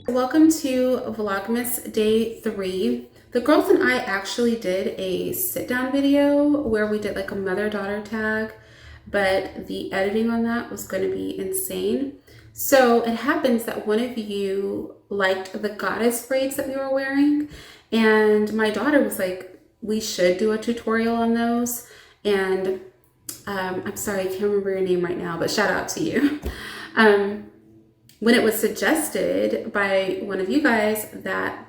Welcome to Vlogmas Day 3. The girls and I actually did a sit-down video where we did like a mother-daughter tag, but the editing on that was going to be insane. So it happens that one of you liked the goddess braids that we were wearing, and my daughter was like, we should do a tutorial on those. And I'm sorry, I can't remember your name right now, but shout out to you. When it was suggested by one of you guys that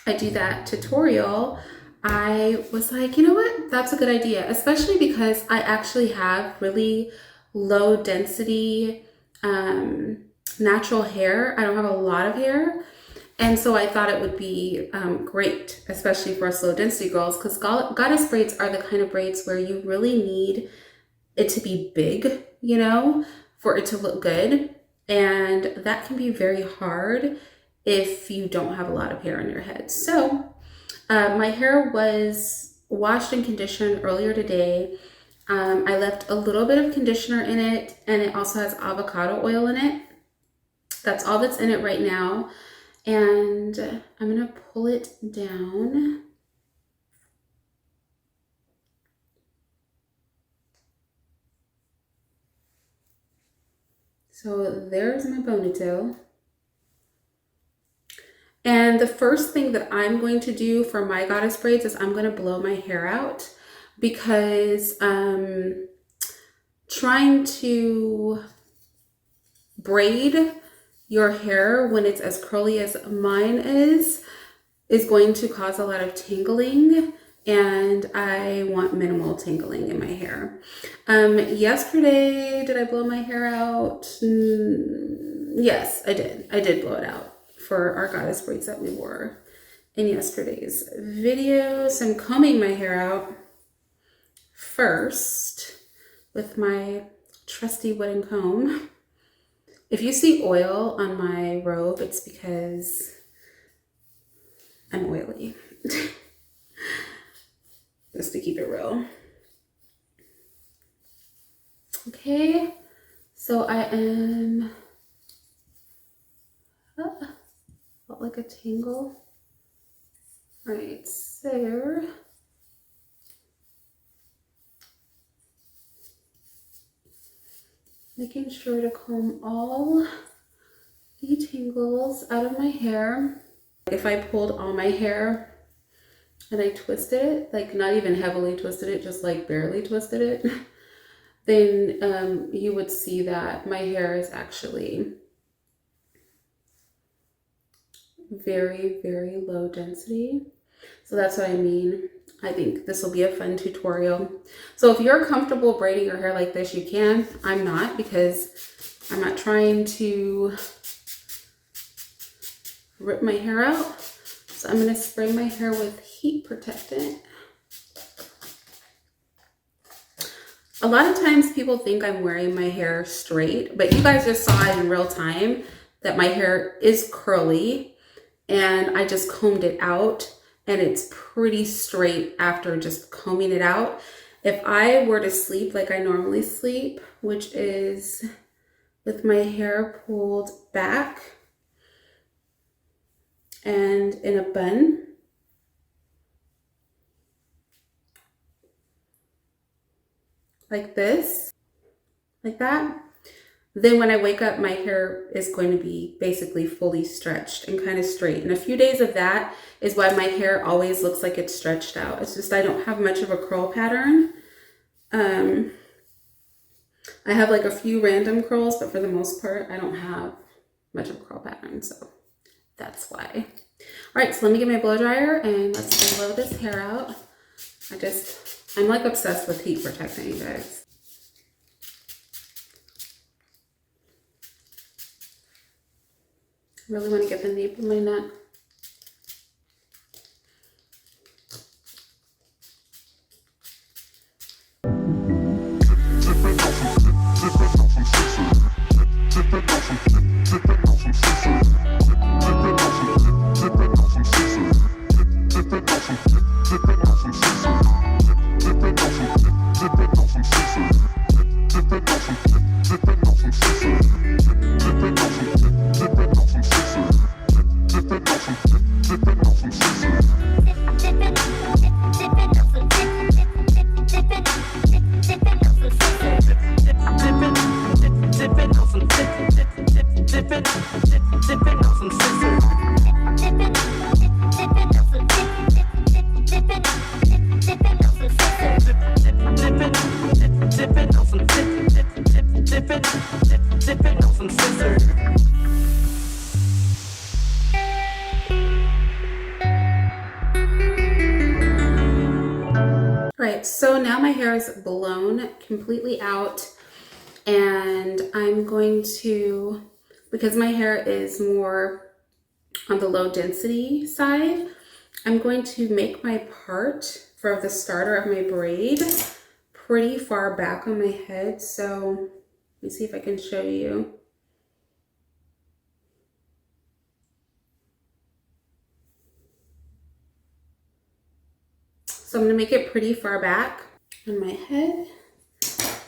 I do that tutorial, I was like, you know what, that's a good idea, especially because I actually have really low density natural hair. I don't have a lot of hair. And so I thought it would be great, especially for us low density girls, because goddess braids are the kind of braids where you really need it to be big, you know, for it to look good. And that can be very hard if you don't have a lot of hair on your head. So my hair was washed and conditioned earlier today. I left a little bit of conditioner in it, and it also has avocado oil in it. That's all that's in it right now. And I'm gonna pull it down. So there's my ponytail. And the first thing that I'm going to do for my goddess braids is I'm going to blow my hair out, because trying to braid your hair when it's as curly as mine is going to cause a lot of tangling, and I want minimal tangling in my hair. Yesterday, did I blow my hair out? Yes, I did. I did blow it out for our goddess braids that we wore in yesterday's video. So I'm combing my hair out first with my trusty wooden comb. If you see oil on my robe, it's because I'm oily. Just to keep it real. Okay, so I am felt like a tangle right there. Making sure to comb all the tangles out of my hair. If I pulled all my hair and I twisted it, like not even heavily twisted it, just like barely twisted it, then you would see that my hair is actually very, very low density. So that's what I mean. I think this will be a fun tutorial. So if you're comfortable braiding your hair like this, you can. I'm not, because I'm not trying to rip my hair out. So I'm going to spray my hair with heat protectant. A lot of times people think I'm wearing my hair straight, but you guys just saw it in real time that my hair is curly, and I just combed it out, and it's pretty straight after just combing it out. If I were to sleep like I normally sleep, which is with my hair pulled back and in a bun, like this, like that, then when I wake up, my hair is going to be basically fully stretched and kind of straight. And a few days of that is why my hair always looks like it's stretched out. It's just I don't have much of a curl pattern. I have like a few random curls, but for the most part, I don't have much of a curl pattern. So that's why. All right, so let me get my blow dryer and let's blow this hair out. I'm like obsessed with heat protecting, you guys. Really want to get the nape of my neck. So now my hair is blown completely out, and I'm going to, because my hair is more on the low density side, I'm going to make my part for the starter of my braid pretty far back on my head. So let me see if I can show you. So I'm gonna make it pretty far back on my head.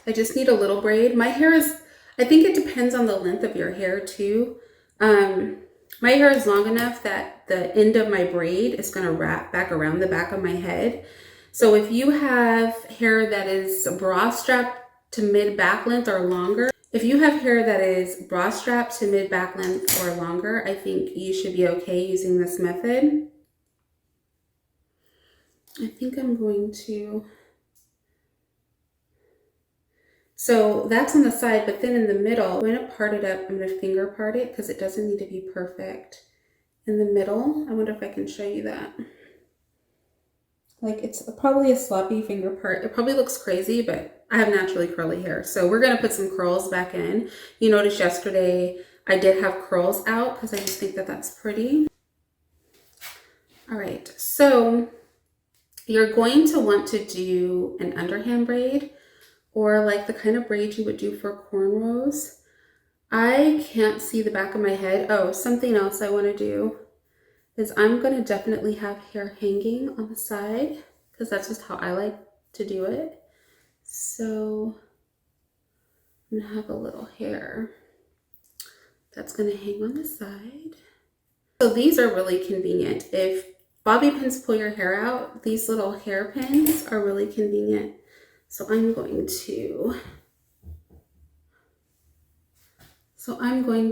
I just need a little braid. My hair is, I think it depends on the length of your hair too. My hair is long enough that the end of my braid is gonna wrap back around the back of my head. So if you have hair that is bra strap to mid back length or longer, if you have hair that is bra strap to mid back length or longer, I think you should be okay using this method. I think I'm going to, so that's on the side, but then in the middle, I'm going to part it up. I'm going to finger part it because it doesn't need to be perfect. In the middle, I wonder if I can show you that. Like, it's probably a sloppy finger part. It probably looks crazy, but I have naturally curly hair. So we're going to put some curls back in. You noticed yesterday I did have curls out because I just think that that's pretty. All right, so you're going to want to do an underhand braid, or like the kind of braid you would do for cornrows. I can't see the back of my head. Oh, something else I want to do is I'm going to definitely have hair hanging on the side because that's just how I like to do it. So I'm going to have a little hair that's going to hang on the side. So these are really convenient. If bobby pins pull your hair out, these little hairpins are really convenient. So I'm going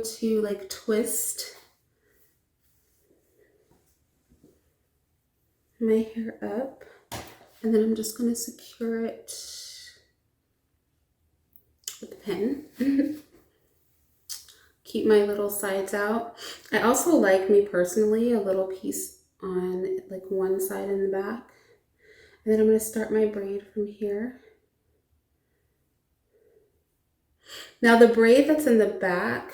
to like twist my hair up, and then I'm just going to secure it with the pin. Keep my little sides out. I also like, me personally, a little piece on like one side in the back. And then I'm going to start my braid from here. Now the braid that's in the back,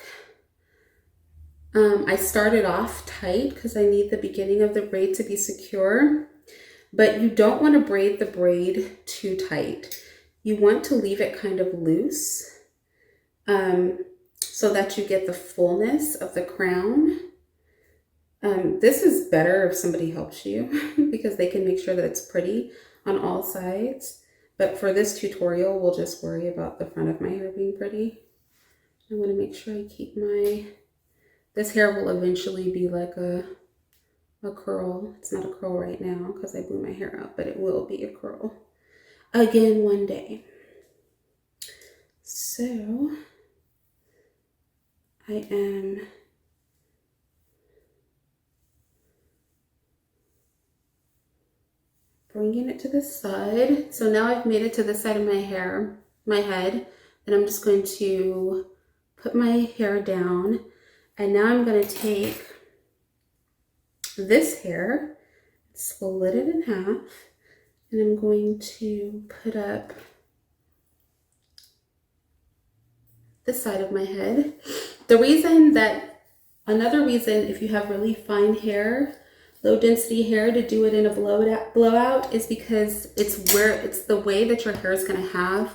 I started off tight because I need the beginning of the braid to be secure, but you don't want to braid the braid too tight. You want to leave it kind of loose so that you get the fullness of the crown. This is better if somebody helps you because they can make sure that it's pretty on all sides. But for this tutorial, we'll just worry about the front of my hair being pretty. I want to make sure I keep my, this hair will eventually be like a curl. It's not a curl right now because I blew my hair out, but it will be a curl again one day. So I am bringing it to the side. So now I've made it to the side of my hair, my head, and I'm just going to put my hair down. And now I'm going to take this hair, split it in half, and I'm going to put up this side of my head. The reason that, another reason if you have really fine hair, low density hair, to do it in a blowout is because it's the way that your hair is going to have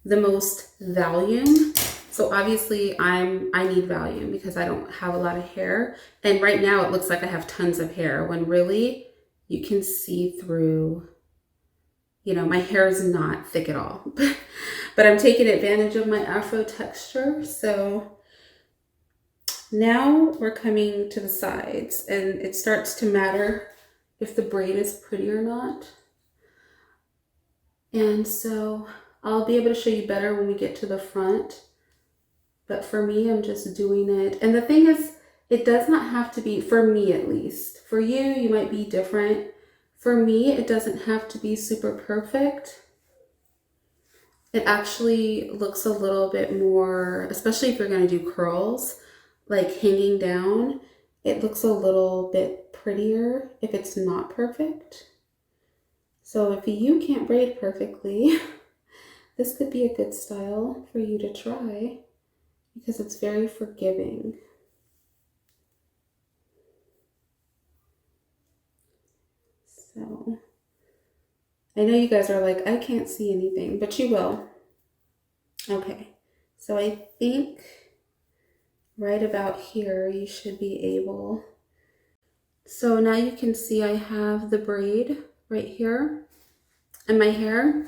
the most volume. So obviously I need volume because I don't have a lot of hair. And right now it looks like I have tons of hair when really you can see through, you know, my hair is not thick at all. But I'm taking advantage of my afro texture. So now we're coming to the sides, and it starts to matter if the braid is pretty or not. And so I'll be able to show you better when we get to the front. But for me, I'm just doing it. And the thing is, it does not have to be, for me at least. For you, you might be different. For me, it doesn't have to be super perfect. It actually looks a little bit more, especially if you're going to do curls, like hanging down, it looks a little bit prettier if it's not perfect. So if you can't braid perfectly, this could be a good style for you to try because it's very forgiving. So I know you guys are like, I can't see anything, but you will. Okay, so I think right about here you should be able. So now you can see I have the braid right here in my hair,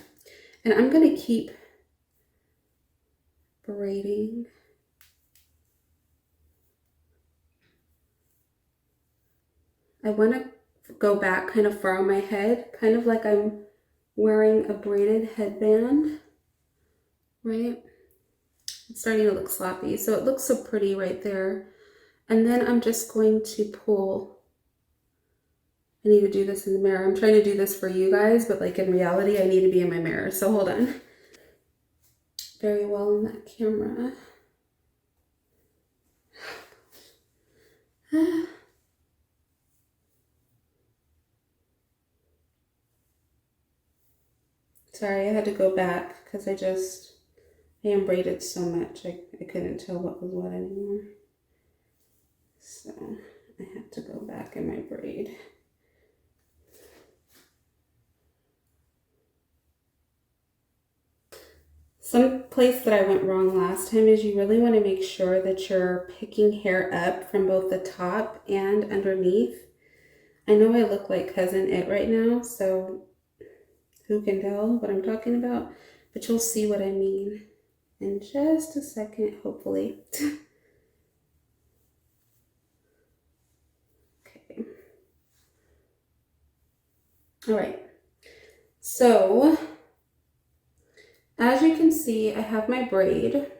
and I'm gonna keep braiding. I want to go back kind of far on my head, kind of like I'm wearing a braided headband, right? It's starting to look sloppy, so it looks so pretty right there. And then I'm just going to pull. I need to do this in the mirror. I'm trying to do this for you guys, but like in reality, I need to be in my mirror. So hold on. Very well in that camera. Sorry, I had to go back because I am braided so much. I couldn't tell what was what anymore. So I have to go back in my braid. Some place that I went wrong last time is you really want to make sure that you're picking hair up from both the top and underneath. I know I look like Cousin It right now, so who can tell what I'm talking about? But you'll see what I mean in just a second, hopefully. Okay. All right. So as you can see, I have my braid.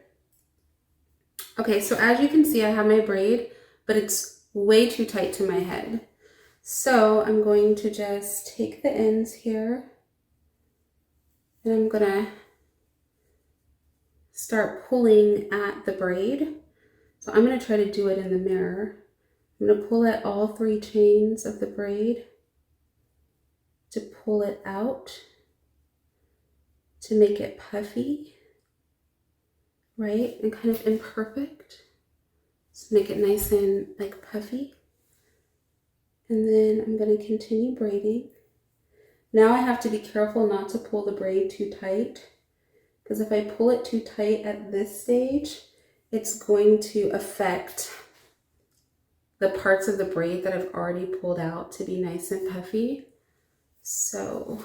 Okay, so as you can see, I have my braid, but it's way too tight to my head. So I'm going to just take the ends here and I'm gonna start pulling at the braid. So I'm gonna try to do it in the mirror. I'm gonna pull at all 3 chains of the braid to pull it out, to make it puffy, right? And kind of imperfect. So make it nice and like puffy. And then I'm gonna continue braiding. Now I have to be careful not to pull the braid too tight, because if I pull it too tight at this stage, it's going to affect the parts of the braid that I've already pulled out to be nice and puffy. So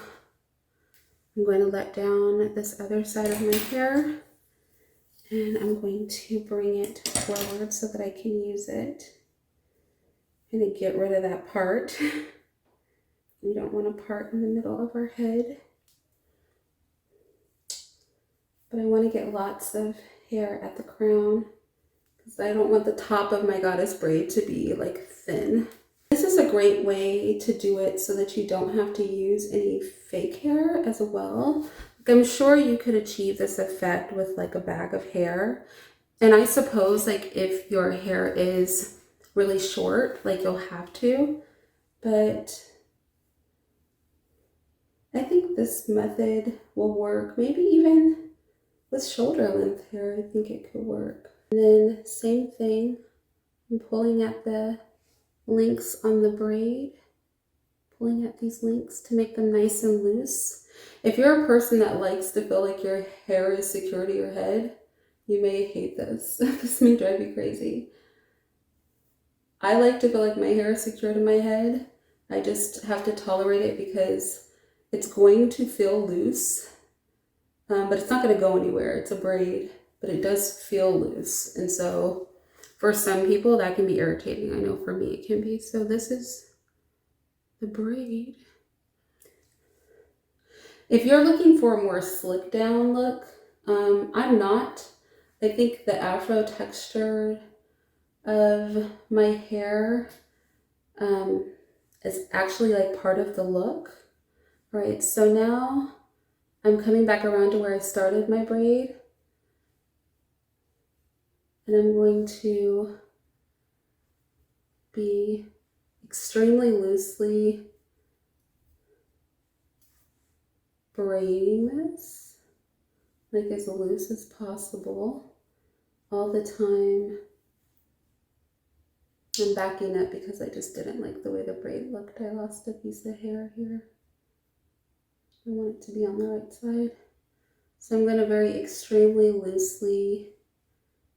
I'm going to let down this other side of my hair and I'm going to bring it forward so that I can use it. I'm going to get rid of that part. We don't want a part in the middle of our head. But I want to get lots of hair at the crown because I don't want the top of my goddess braid to be like thin. This is a great way to do it so that you don't have to use any fake hair as well. I'm sure you could achieve this effect with like a bag of hair. And I suppose like if your hair is really short, like you'll have to, but I think this method will work. Maybe even with shoulder length hair, I think it could work. And then same thing, I'm pulling at the links on the braid, pulling at these links to make them nice and loose. If you're a person that likes to feel like your hair is secure to your head, you may hate this. This may drive you crazy. I like to feel like my hair is secure to my head. I just have to tolerate it because it's going to feel loose, but it's not going to go anywhere. It's a braid, but it does feel loose. And so for some people that can be irritating. I know for me it can be. So this is the braid. If you're looking for a more slick down look, I'm not. I think the afro texture of my hair is actually like part of the look. All right, so now I'm coming back around to where I started my braid. And I'm going to be extremely loosely braiding this like as loose as possible all the time. I'm backing up because I just didn't like the way the braid looked. I lost a piece of hair here. I want it to be on the right side. So I'm going to very extremely loosely,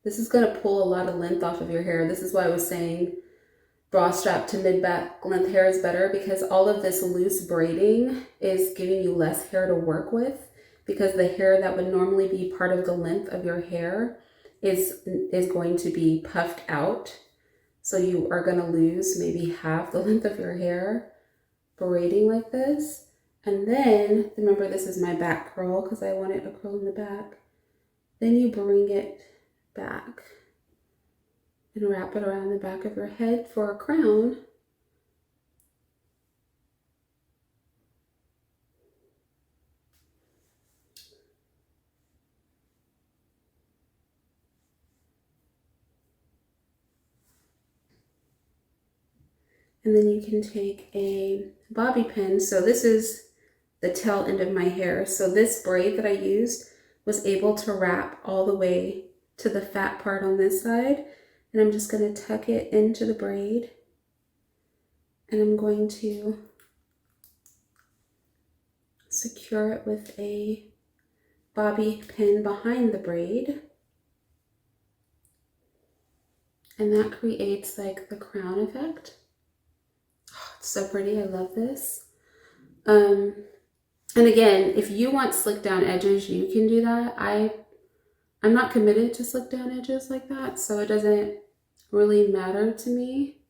this is going to pull a lot of length off of your hair. This is why I was saying bra strap to mid-back length hair is better, because all of this loose braiding is giving you less hair to work with, because the hair that would normally be part of the length of your hair is going to be puffed out. So you are going to lose maybe half the length of your hair braiding like this. And then, remember this is my back curl because I want it to curl in the back. Then you bring it back and wrap it around the back of your head for a crown. And then you can take a bobby pin. So this is the tail end of my hair. So this braid that I used was able to wrap all the way to the fat part on this side. And I'm just going to tuck it into the braid. And I'm going to secure it with a bobby pin behind the braid. And that creates like the crown effect. Oh, it's so pretty. I love this. And again, if you want slick down edges, you can do that. I'm not committed to slick down edges like that, so it doesn't really matter to me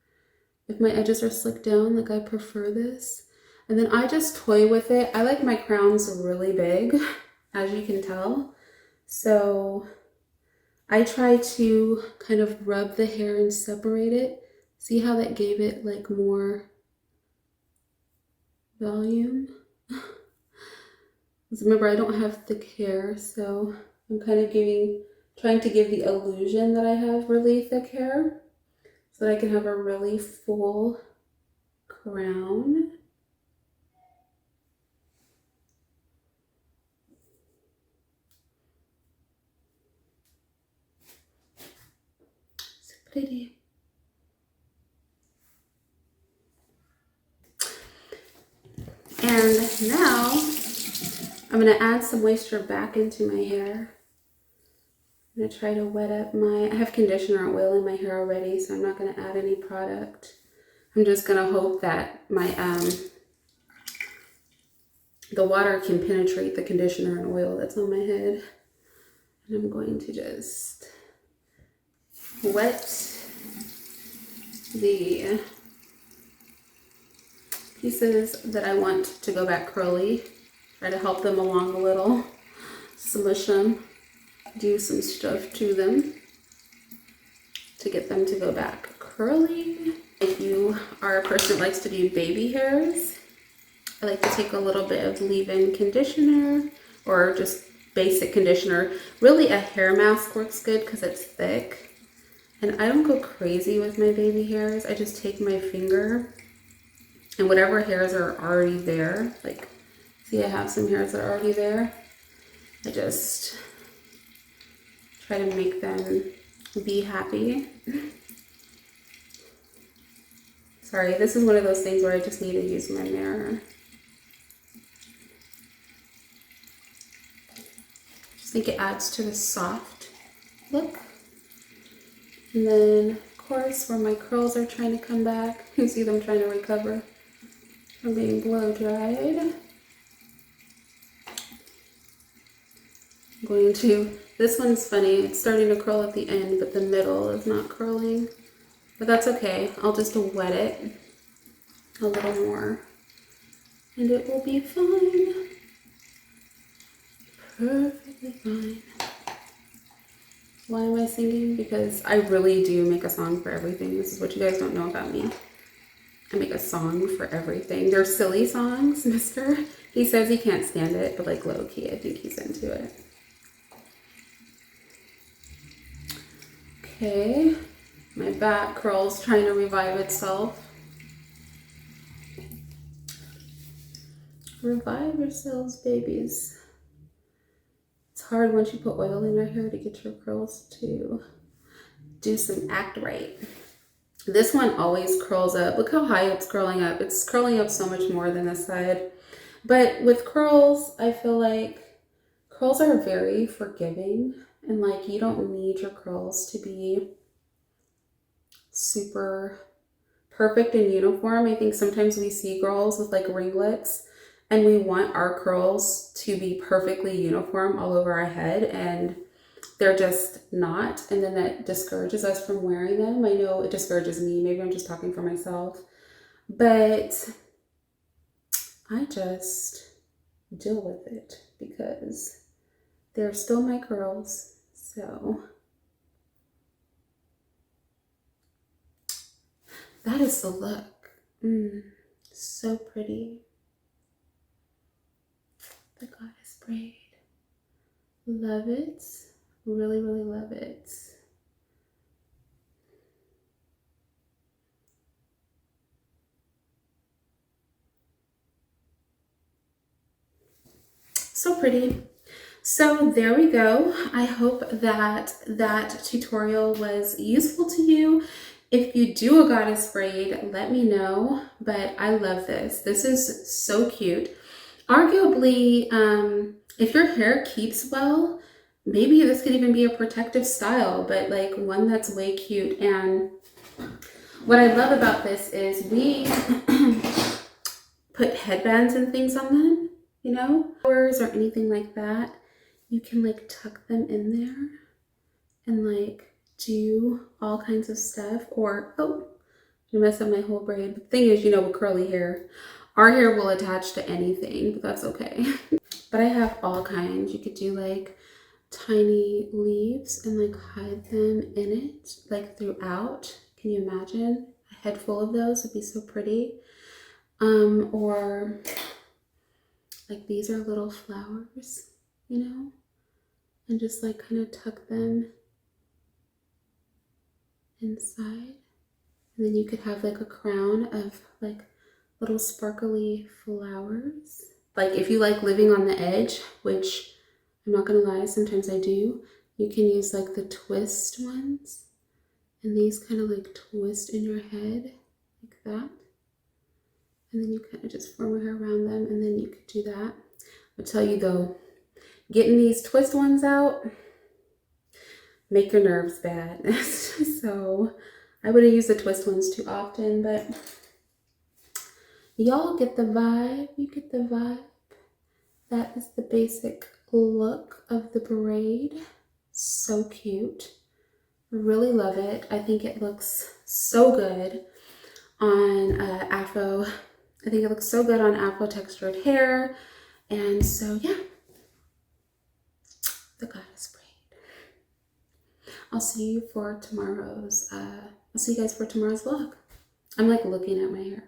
if my edges are slicked down. Like, I prefer this. And then I just toy with it. I like my crowns really big, as you can tell. So I try to kind of rub the hair and separate it. See how that gave it like more volume? Remember, I don't have thick hair, so I'm kind of trying to give the illusion that I have really thick hair so that I can have a really full crown. So pretty. And now I'm going to add some moisture back into my hair. I'm going to try to wet up I have conditioner and oil in my hair already, so I'm not going to add any product. I'm just going to hope that the water can penetrate the conditioner and oil that's on my head. And I'm going to just wet the pieces that I want to go back curly. Try to help them along a little, smush them, do some stuff to them to get them to go back curly. If you are a person that likes to do baby hairs, I like to take a little bit of leave-in conditioner or just basic conditioner. Really, a hair mask works good because it's thick. And I don't go crazy with my baby hairs. I just take my finger and whatever hairs are already there, like, see, I have some hairs that are already there. I just try to make them be happy. Sorry, this is one of those things where I just need to use my mirror. Just think it adds to the soft look. And then, of course, where my curls are trying to come back, you see them trying to recover from being blow dried. I'm going to, this one's funny, it's starting to curl at the end, but the middle is not curling. But that's okay, I'll just wet it a little more and it will be fine. Perfectly fine. Why am I singing? Because I really do make a song for everything. This is what you guys don't know about me. I make a song for everything. They're silly songs, mister. He says he can't stand it, but like low key, I think he's into it. Okay, my back curl's trying to revive itself. Revive yourselves, babies. It's hard once you put oil in your hair to get your curls to do some act right. This one always curls up. Look how high it's curling up. It's curling up so much more than this side. But with curls, I feel like curls are very forgiving, and like you don't need your curls to be super perfect and uniform. I think sometimes we see girls with like ringlets and we want our curls to be perfectly uniform all over our head, and they're just not. And then that discourages us from wearing them. I know it discourages me. Maybe I'm just talking for myself, but I just deal with it because they're still my curls. So that is the look. So pretty. The Goddess Braid. Love it. Really, really love it. So pretty. So there we go. I hope that that tutorial was useful to you. If you do a goddess braid, let me know. But I love this. This is so cute. Arguably, if your hair keeps well, maybe this could even be a protective style, but like one that's way cute. And what I love about this is we put headbands and things on them, you know, or anything like that. You can like tuck them in there and like do all kinds of stuff. Or, oh, you messed up my whole braid. The thing is, you know, with curly hair, our hair will attach to anything, but that's okay. But I have all kinds. You could do like tiny leaves and like hide them in it, like throughout. Can you imagine? A head full of those would be so pretty. Or like these are little flowers, you know, and just like kind of tuck them inside. And then you could have like a crown of like little sparkly flowers. Like if you like living on the edge, which I'm not gonna lie, sometimes I do, you can use like the twist ones, and these kind of like twist in your head like that. And then you kind of just form a hair around them, and then you could do that. I'll tell you though, getting these twist ones out make your nerves bad. So I wouldn't use the twist ones too often, but y'all get the vibe. You get the vibe. That is the basic look of the braid. So cute. Really love it. I think it looks so good on afro. I think it looks so good on afro textured hair. And so yeah, the Goddess Braid. I'll see you for tomorrow's, I'll see you guys for tomorrow's vlog. I'm like looking at my hair.